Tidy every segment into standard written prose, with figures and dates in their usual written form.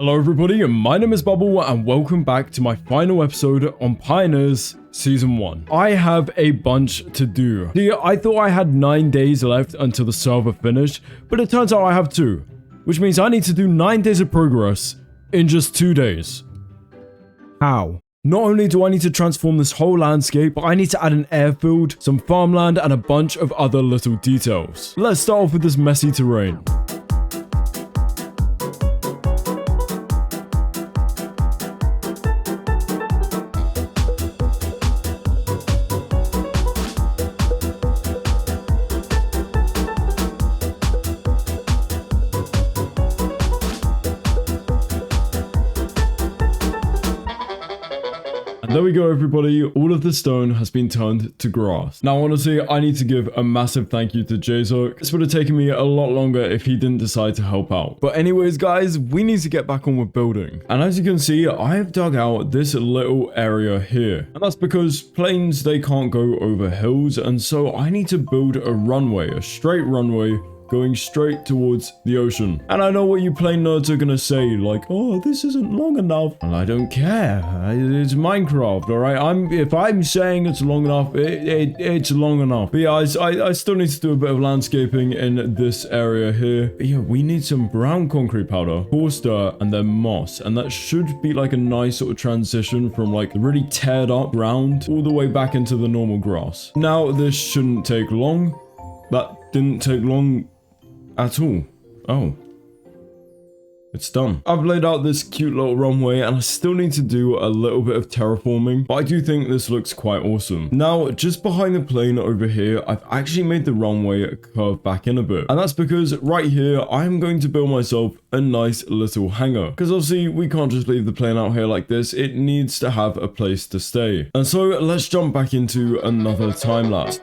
Hello everybody, my name is Bubble and welcome back to my final episode on Pioneers Season 1. I have a bunch to do. See, I thought I had 9 days left until the server finished, but it turns out I have 2, which means I need to do 9 days of progress in just 2 days. How? Not only do I need to transform this whole landscape, but I need to add an airfield, some farmland, and a bunch of other little details. Let's start off with this messy terrain. There we go everybody, all of the stone has been turned to grass. Now honestly, I need to give a massive thank you to Jazok. This would have taken me a lot longer if he didn't decide to help out. But anyways guys, we need to get back on with building. And as you can see, I have dug out this little area here. And that's because planes, they can't go over hills. And so I need to build a runway, a straight runway, going straight towards the ocean. And I know what you plane nerds are gonna say, like, oh, this isn't long enough. And I don't care. It's Minecraft, all right? If I'm saying it's long enough, it's long enough. But yeah, I still need to do a bit of landscaping in this area here. But yeah, we need some brown concrete powder, coarse dirt, and then moss. And that should be like a nice sort of transition from like the really teared up ground all the way back into the normal grass. Now, this shouldn't take long. That didn't take long at all. Oh. It's done. I've laid out this cute little runway and I still need to do a little bit of terraforming, but I do think this looks quite awesome. Now, just behind the plane over here, I've actually made the runway curve back in a bit. And that's because right here, I'm going to build myself a nice little hangar. Because obviously, we can't just leave the plane out here like this. It needs to have a place to stay. And so let's jump back into another time lapse.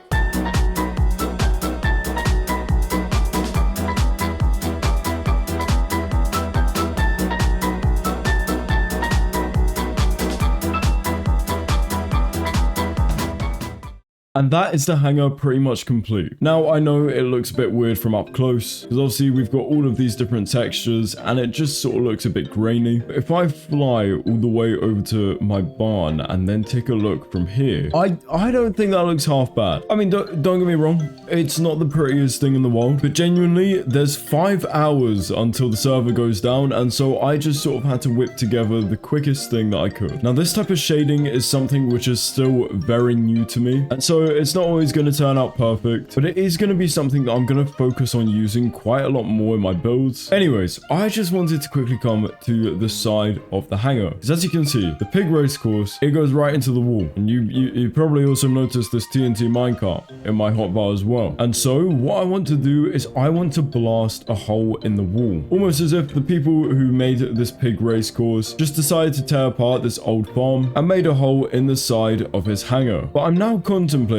And that is the hangar pretty much complete. Now, I know it looks a bit weird from up close, because obviously we've got all of these different textures, and it just sort of looks a bit grainy. But if I fly all the way over to my barn and then take a look from here, I don't think that looks half bad. I mean, don't get me wrong, it's not the prettiest thing in the world, but genuinely, there's 5 hours until the server goes down, and so I just sort of had to whip together the quickest thing that I could. Now, this type of shading is something which is still very new to me, and so it's not always going to turn out perfect, but it is going to be something that I'm going to focus on using quite a lot more in my builds. Anyways, I just wanted to quickly come to the side of the hangar, because as you can see, the pig race course, it goes right into the wall, and you probably also noticed this TNT minecart in my hotbar as well. And so what I want to do is I want to blast a hole in the wall, almost as if the people who made this pig race course just decided to tear apart this old farm and made a hole in the side of his hangar. But I'm now contemplating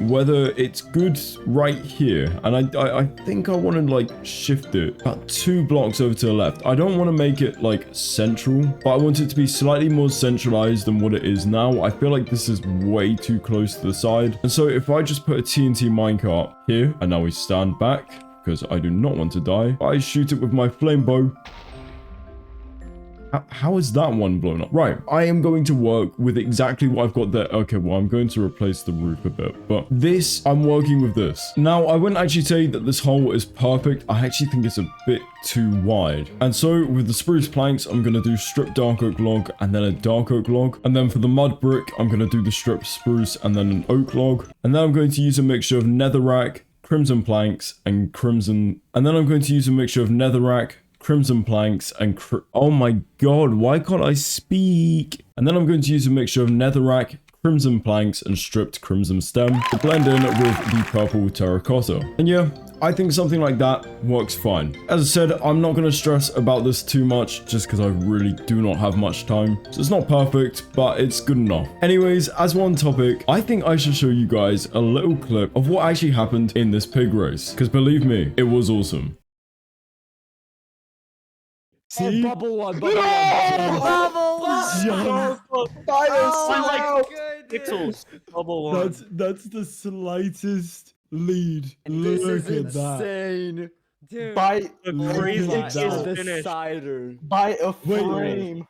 whether it's good right here, and I think I want to like shift it about 2 blocks over to the left. I don't want to make it like central, but I want it to be slightly more centralized than what it is now. I feel like this is way too close to the side, and so if I just put a TNT minecart here, and now we stand back because I do not want to die, I shoot it with my flame bow. How is that one blown up? Right, I am going to work with exactly what I've got there. Okay, well, I'm going to replace the roof a bit, but this, I'm working with this. Now, I wouldn't actually say that this hole is perfect. I actually think it's a bit too wide. And so with the spruce planks, I'm going to do strip dark oak log and then a dark oak log. And then for the mud brick, I'm going to do the strip spruce and then an oak log. And then I'm going to use a mixture of netherrack, crimson planks, and crimson. And then I'm going to use a mixture of netherrack, crimson planks, and oh my god, why can't I speak? And then I'm going to use a mixture of netherrack, crimson planks, and stripped crimson stem to blend in with the purple terracotta. And yeah, I think something like that works fine. As I said, I'm not going to stress about this too much just because I really do not have much time. So it's not perfect, but it's good enough. Anyways, as one topic, I think I should show you guys a little clip of what actually happened in this pig race. Because believe me, it was awesome. See? Bubble one. Bubble Pixels. Bubble one. That's the slightest lead. This Look is at that. insane. Dude. By The Look crazy at is that. The finished. cider. by a Wait. frame.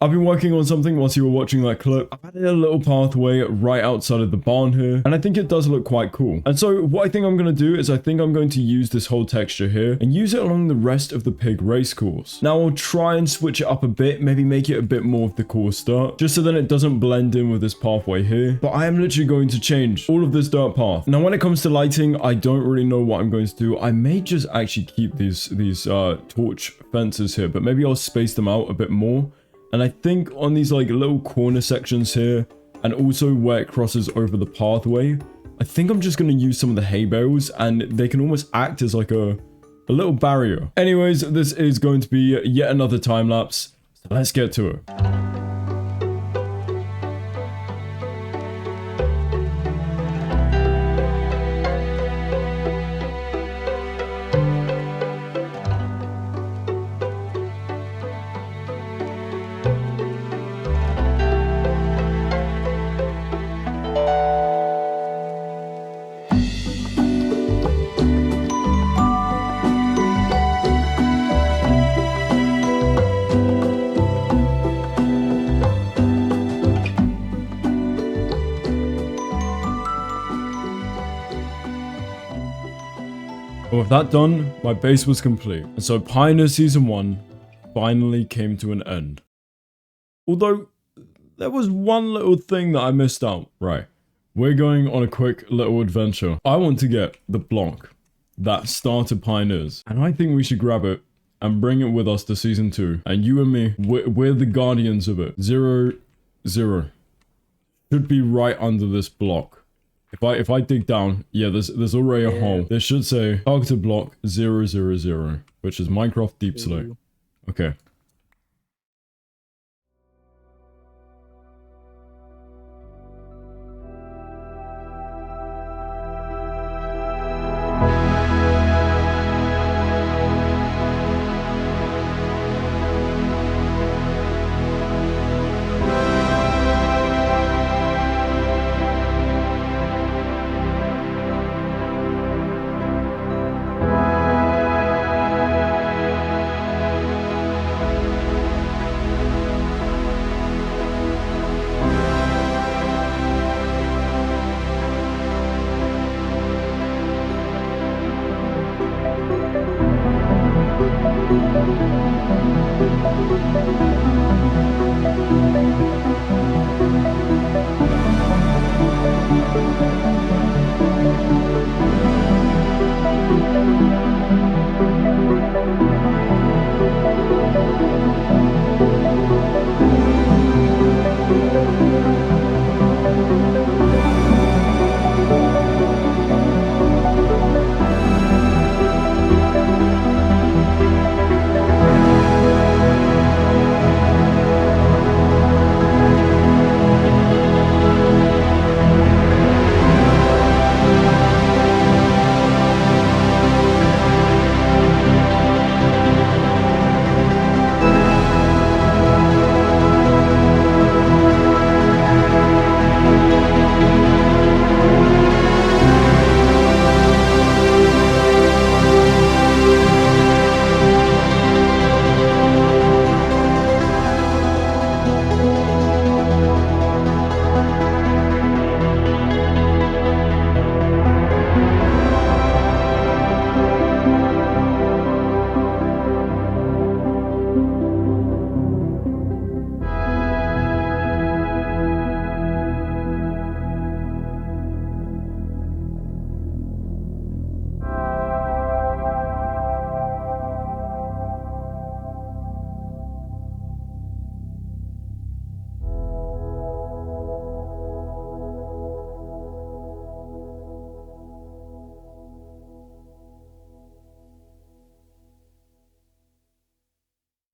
I've been working on something whilst you were watching that clip. I've added a little pathway right outside of the barn here, and I think it does look quite cool. And so what I think I'm going to do is I think I'm going to use this whole texture here and use it along the rest of the pig race course. Now I'll try and switch it up a bit, maybe make it a bit more of the course dirt, just so then it doesn't blend in with this pathway here. But I am literally going to change all of this dirt path. Now when it comes to lighting, I don't really know what I'm going to do. I may just actually keep these torch fences here, but maybe I'll space them out a bit more. And I think on these like little corner sections here, and also where it crosses over the pathway, I think I'm just going to use some of the hay bales, and they can almost act as like a little barrier. Anyways, this is going to be yet another time lapse, so let's get to it. And with that done, my base was complete. And so Pioneer Season 1 finally came to an end. Although, there was one little thing that I missed out. Right, we're going on a quick little adventure. I want to get the block that started Pioneers. And I think we should grab it and bring it with us to Season 2. And you and me, we're the guardians of it. 0, 0. Should be right under this block. If I dig down, yeah, there's already a hole. This should say targeted block 000, which is Minecraft Deep Slow. Okay.